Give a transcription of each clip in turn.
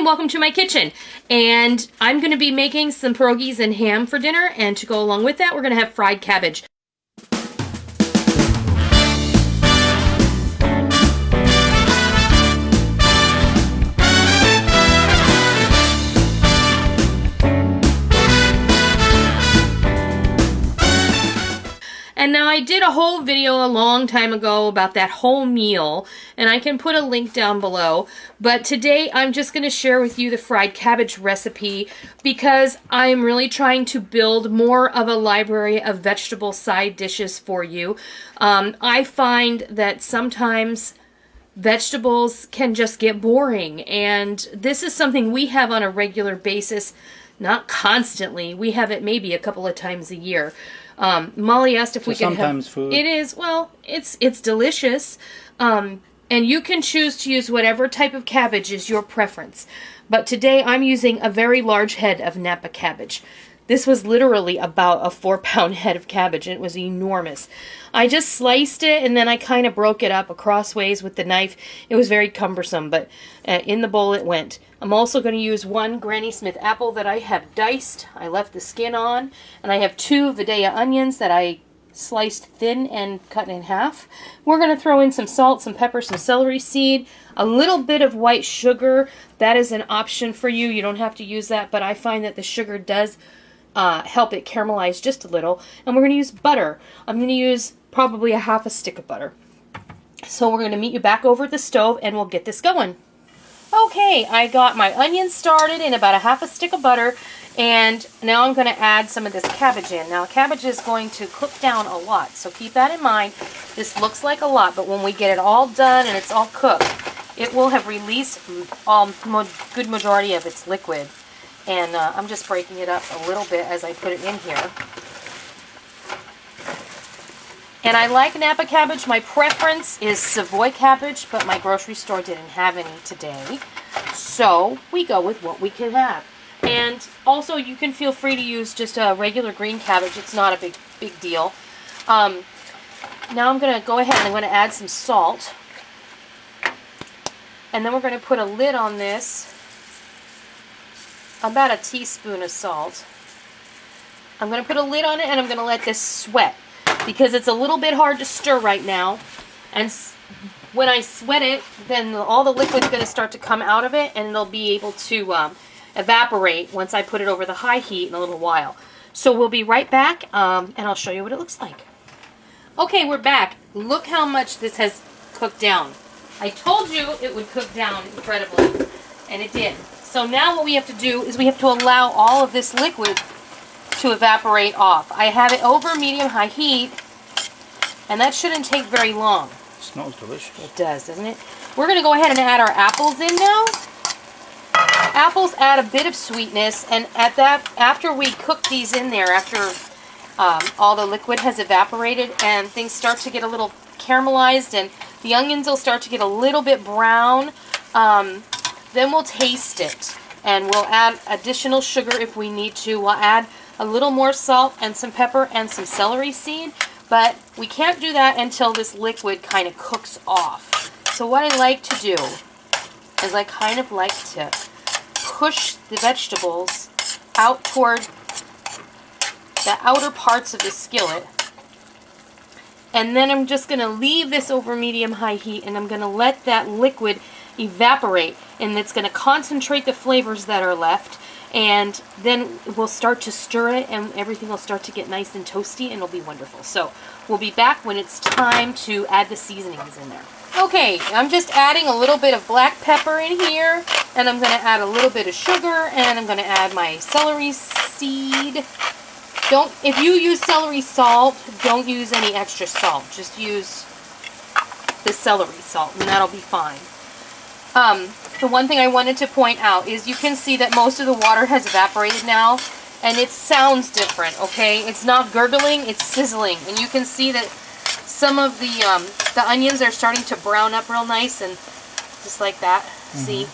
welcome to my kitchen. And I'm going to be making some pierogies and ham for dinner, and to go along with that, we're going to have fried cabbage. And now I did a whole video a long time ago about that whole meal, and I can put a link down below. But today I'm just going to share with you the fried cabbage recipe because I'm really trying to build more of a library of vegetable side dishes for you. I find that sometimes vegetables can just get boring, and this is something we have on a regular basis, not constantly. We have it maybe a couple of times a year. Molly asked if we could have food. It is, well, it's delicious. And you can choose to use whatever type of cabbage is your preference. But today I'm using a very large head of Nappa cabbage. This was literally about a 4-pound head of cabbage, and it was enormous. I just sliced it, and then I kind of broke it up across ways with the knife. It was very cumbersome, but in the bowl it went. I'm also going to use one Granny Smith apple that I have diced. I left the skin on, and I have 2 Vidalia onions that I sliced thin and cut in half. We're going to throw in some salt, some pepper, some celery seed, a little bit of white sugar. That is an option for you. You don't have to use that, but I find that the sugar does help it caramelize just a little. And we're going to use butter. I'm going to use probably a half a stick of butter. So we're going to meet you back over at the stove and we'll get this going. Okay, I got my onions started in about a half a stick of butter, and now I'm going to add some of this cabbage in. Now cabbage is going to cook down a lot, so keep that in mind. This looks like a lot, but when we get it all done and it's all cooked, it will have released good majority of its liquid. And I'm just breaking it up a little bit as I put it in here. And I like Nappa cabbage. My preference is Savoy cabbage, but my grocery store didn't have any today. So we go with what we can have. And also you can feel free to use just a regular green cabbage. It's not a big deal. Now I'm going to go ahead and I'm going to add some salt. And then we're going to put a lid on this. About a teaspoon of salt. I'm going to put a lid on it and I'm going to let this sweat because it's a little bit hard to stir right now. And when I sweat it, then all the liquid's going to start to come out of it and it'll be able to evaporate once I put it over the high heat in a little while. So we'll be right back and I'll show you what it looks like. Okay, we're back. Look how much this has cooked down. I told you it would cook down incredibly, and it did. So now what we have to do is we have to allow all of this liquid to evaporate off. I have it over medium-high heat, and that shouldn't take very long. It smells delicious. It does, doesn't it? We're going to go ahead and add our apples in now. Apples add a bit of sweetness, and at that, after we cook these in there, after all the liquid has evaporated and things start to get a little caramelized and the onions will start to get a little bit brown, then we'll taste it, and we'll add additional sugar if we need to. We'll add a little more salt and some pepper and some celery seed, but we can't do that until this liquid kind of cooks off. So what I like to do is I kind of like to push the vegetables out toward the outer parts of the skillet, and then I'm just going to leave this over medium-high heat, and I'm going to let that liquid evaporate, and it's going to concentrate the flavors that are left, and then we'll start to stir it and everything will start to get nice and toasty and it'll be wonderful. So we'll be back when it's time to add the seasonings in there. Okay, I'm just adding a little bit of black pepper in here, and I'm going to add a little bit of sugar, and I'm going to add my celery seed. If you use celery salt, don't use any extra salt. Just use the celery salt and that'll be fine. The one thing I wanted to point out is you can see that most of the water has evaporated now, and it sounds different, okay? It's not gurgling, it's sizzling, and you can see that some of the onions are starting to brown up real nice, and just like that, see?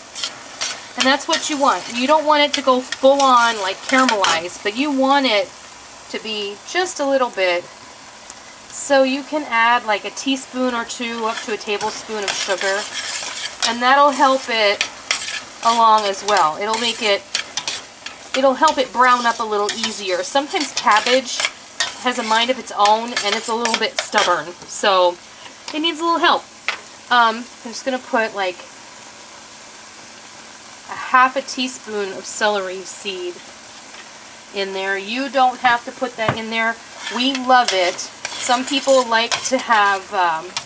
And that's what you want. You don't want it to go full on like caramelized, but you want it to be just a little bit. So you can add like a teaspoon or 2 up to a tablespoon of sugar, and that'll help it along as well. It'll help it brown up a little easier. Sometimes cabbage has a mind of its own and it's a little bit stubborn, so it needs a little help. I'm just going to put like a half a teaspoon of celery seed in there. You don't have to put that in there. We love it. Some people like to have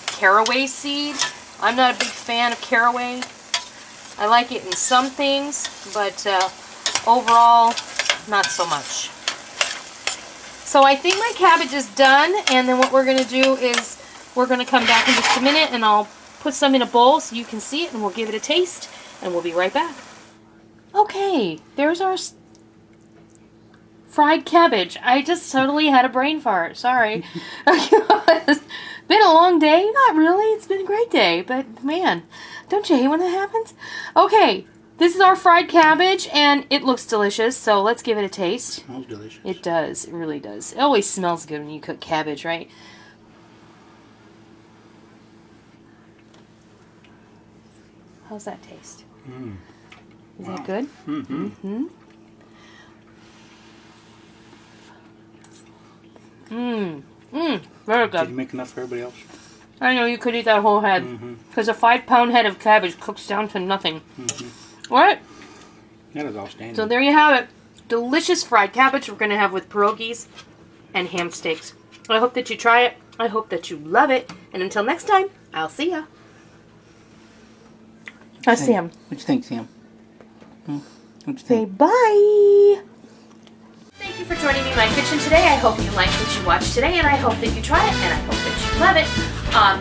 caraway seed. I'm not a big fan of caraway. I like it in some things, but overall, not so much. So I think my cabbage is done, and then what we're going to do is we're going to come back in just a minute, and I'll put some in a bowl so you can see it, and we'll give it a taste, and we'll be right back. Okay, there's our fried cabbage. I just totally had a brain fart. Sorry. It's been a long day. Not really. It's been a great day, but man, don't you hate when that happens? Okay, this is our fried cabbage, and it looks delicious, so let's give it a taste. It smells delicious. It does. It really does. It always smells good when you cook cabbage, right? How's that taste? Is that good? Very good. Did you make enough for everybody else? I know you could eat that whole head, because a 5-pound head of cabbage cooks down to nothing. All right. That is outstanding. So there you have it. Delicious fried cabbage we're going to have with pierogies and ham steaks. I hope that you try it. I hope that you love it. And until next time, I'll see ya. Sam. What you think, Sam? What you Say think? bye. Thank you for joining me in my kitchen today. I hope you liked what you watched today, and I hope that you try it, and I hope that you love it.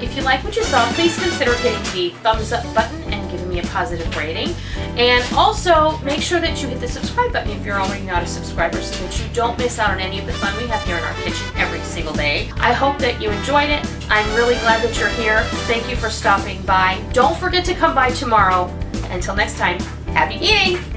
If you like what you saw, please consider hitting the thumbs up button and giving me a positive rating. And also, make sure that you hit the subscribe button if you're already not a subscriber so that you don't miss out on any of the fun we have here in our kitchen every single day. I hope that you enjoyed it. I'm really glad that you're here. Thank you for stopping by. Don't forget to come by tomorrow. Until next time, happy eating!